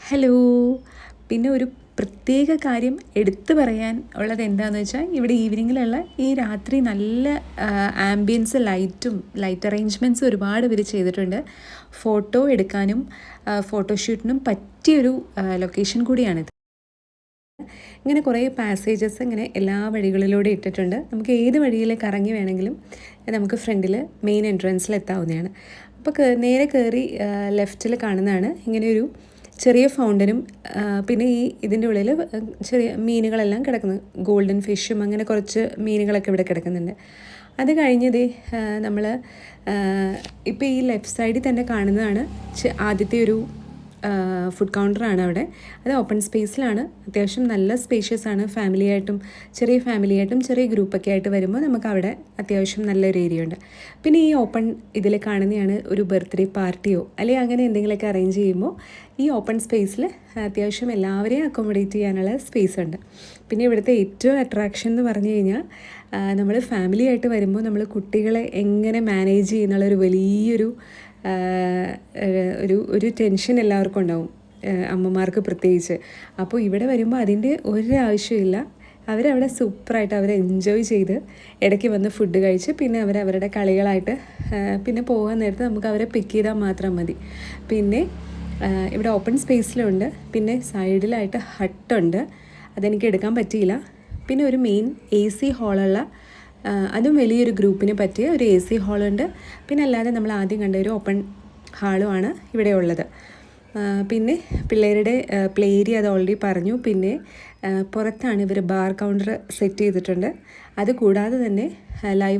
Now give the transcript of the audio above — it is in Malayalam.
ഹലോ. പിന്നെ ഒരു പ്രത്യേക കാര്യം എടുത്തു പറയാൻ ഉള്ളത് എന്താണെന്ന് വെച്ചാൽ, ഇവിടെ ഈവനിങ്ങിലുള്ള ഈ രാത്രി നല്ല ആംബിയൻസ് ലൈറ്റ് അറേഞ്ച്മെൻറ്റ്സ് ഒരുപാട് ഇവർ ചെയ്തിട്ടുണ്ട്. ഫോട്ടോ എടുക്കാനും ഫോട്ടോഷൂട്ടിനും പറ്റിയൊരു ലൊക്കേഷൻ കൂടിയാണിത്. ഇങ്ങനെ കുറേ പാസേജസ് ഇങ്ങനെ എല്ലാ വഴികളിലൂടെ ഇട്ടിട്ടുണ്ട്. നമുക്ക് ഏത് വഴിയിൽ കറങ്ങി വേണമെങ്കിലും നമുക്ക് ഫ്രണ്ടിൽ മെയിൻ എൻട്രൻസിൽ എത്താവുന്നതാണ്. അപ്പോൾ നേരെ കയറി ലെഫ്റ്റിൽ കാണുന്നതാണ് ഇങ്ങനെയൊരു ചെറിയ ഫൗണ്ടനും പിന്നെ ഇതിൻ്റെ ഉള്ളിൽ ചെറിയ മീനുകളെല്ലാം കിടക്കുന്നു. ഗോൾഡൻ ഫിഷും അങ്ങനെ കുറച്ച് മീനുകളൊക്കെ ഇവിടെ കിടക്കുന്നുണ്ട്. അത് കഴിഞ്ഞത് നമ്മൾ ഇപ്പോൾ ഈ ലെഫ്റ്റ് സൈഡിൽ തന്നെ കാണുന്നതാണ് ആദ്യത്തെ ഒരു ഫുഡ് കൗണ്ടറാണ് അവിടെ. അത് ഓപ്പൺ സ്പേസിലാണ്. അത്യാവശ്യം നല്ല സ്പേഷ്യസ് ആണ്. ചെറിയ ഫാമിലിയായിട്ടും ചെറിയ ഗ്രൂപ്പൊക്കെ ആയിട്ട് വരുമ്പോൾ നമുക്ക് അവിടെ അത്യാവശ്യം നല്ലൊരു ഏരിയ ഉണ്ട്. പിന്നെ ഈ ഓപ്പൺ ഇതിൽ കാണുന്നതാണ് ഒരു ബർത്ത്ഡേ പാർട്ടിയോ അല്ലെങ്കിൽ അങ്ങനെ എന്തെങ്കിലുമൊക്കെ അറേഞ്ച് ചെയ്യുമ്പോൾ ഈ ഓപ്പൺ സ്പേസിൽ അത്യാവശ്യം എല്ലാവരെയും അക്കോമഡേറ്റ് ചെയ്യാനുള്ള സ്പേസ് ഉണ്ട്. പിന്നെ ഇവിടുത്തെ ഏറ്റവും അട്രാക്ഷൻ എന്ന് പറഞ്ഞു കഴിഞ്ഞാൽ, നമ്മൾ ഫാമിലി ആയിട്ട് വരുമ്പോൾ നമ്മൾ കുട്ടികളെ എങ്ങനെ മാനേജ് ചെയ്യുന്നുള്ളൊരു വലിയൊരു ഒരു ടെൻഷൻ എല്ലാവർക്കും ഉണ്ടാവും, അമ്മമാർക്ക് പ്രത്യേകിച്ച്. അപ്പോൾ ഇവിടെ വരുമ്പോൾ അതിൻ്റെ ഒരാവശ്യമില്ല. അവരവിടെ സൂപ്പറായിട്ട് അവർ എൻജോയ് ചെയ്ത് ഇടയ്ക്ക് വന്ന് ഫുഡ് കഴിച്ച് പിന്നെ അവരുടെ കളികളായിട്ട് പിന്നെ പോകാൻ നേരത്ത് നമുക്ക് അവരെ പിക്ക് ചെയ്താൽ മാത്രം മതി. പിന്നെ ഇവിടെ ഓപ്പൺ സ്പേസിലുണ്ട്. പിന്നെ സൈഡിലായിട്ട് ഹട്ടുണ്ട്, അതെനിക്ക് എടുക്കാൻ പറ്റിയില്ല. പിന്നെ ഒരു മെയിൻ AC ഹാളുള്ള, അതും വലിയൊരു ഗ്രൂപ്പിന് പറ്റിയ ഒരു AC ഹാളുണ്ട്. പിന്നെ അല്ലാതെ നമ്മൾ ആദ്യം കണ്ട ഒരു ഓപ്പൺ ഹാളുമാണ് ഇവിടെ ഉള്ളത്. പിന്നെ പിള്ളേരുടെ പ്ലേ ഏരിയ അത് ഓൾറെഡി പറഞ്ഞു. പിന്നെ പുറത്താണ് ഇവർ ബാർ കൗണ്ടർ സെറ്റ് ചെയ്തിട്ടുണ്ട്. അത് കൂടാതെ തന്നെ ലൈവ്